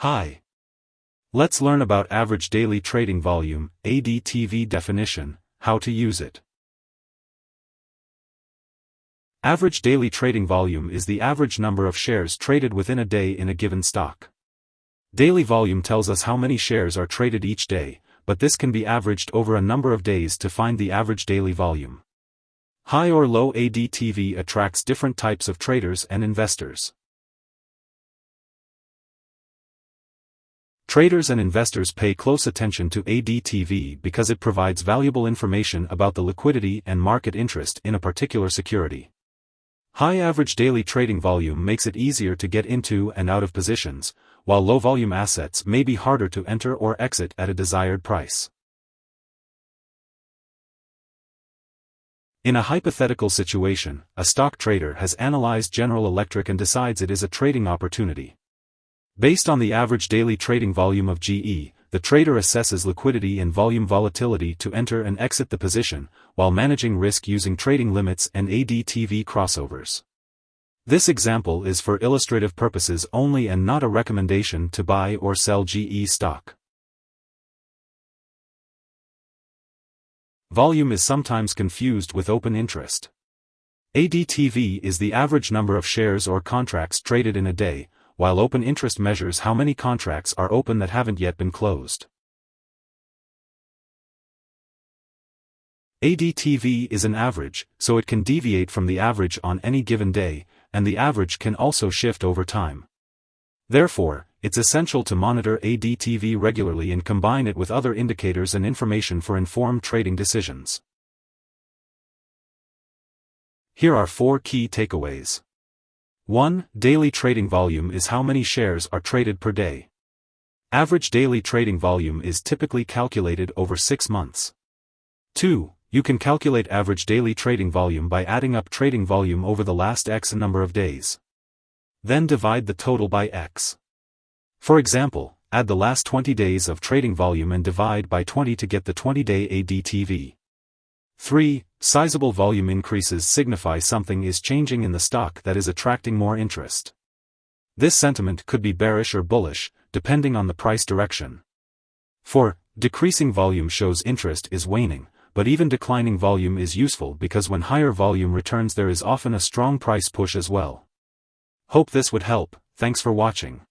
Hi. Let's learn about average daily trading volume, ADTV definition, how to use it. Average daily trading volume is the average number of shares traded within a day in a given stock. Daily volume tells us how many shares are traded each day, but this can be averaged over a number of days to find the average daily volume. High or low ADTV attracts different types of traders and investors. Traders and investors pay close attention to ADTV because it provides valuable information about the liquidity and market interest in a particular security. High average daily trading volume makes it easier to get into and out of positions, while low-volume assets may be harder to enter or exit at a desired price. In a hypothetical situation, a stock trader has analyzed General Electric and decides it is a trading opportunity. Based on the average daily trading volume of GE, the trader assesses liquidity and volume volatility to enter and exit the position, while managing risk using trading limits and ADTV crossovers. This example is for illustrative purposes only and not a recommendation to buy or sell GE stock. Volume is sometimes confused with open interest. ADTV is the average number of shares or contracts traded in a day, while open interest measures how many contracts are open that haven't yet been closed. ADTV is an average, so it can deviate from the average on any given day, and the average can also shift over time. Therefore, it's essential to monitor ADTV regularly and combine it with other indicators and information for informed trading decisions. Here are 4 key takeaways. 1. Daily trading volume is how many shares are traded per day. Average daily trading volume is typically calculated over 6 months. 2. You can calculate average daily trading volume by adding up trading volume over the last X number of days. Then divide the total by X. For example, add the last 20 days of trading volume and divide by 20 to get the 20-day ADTV. 3. Sizable volume increases signify something is changing in the stock that is attracting more interest. This sentiment could be bearish or bullish, depending on the price direction. 4. Decreasing volume shows interest is waning, but even declining volume is useful because when higher volume returns there is often a strong price push as well. Hope this would help. Thanks for watching.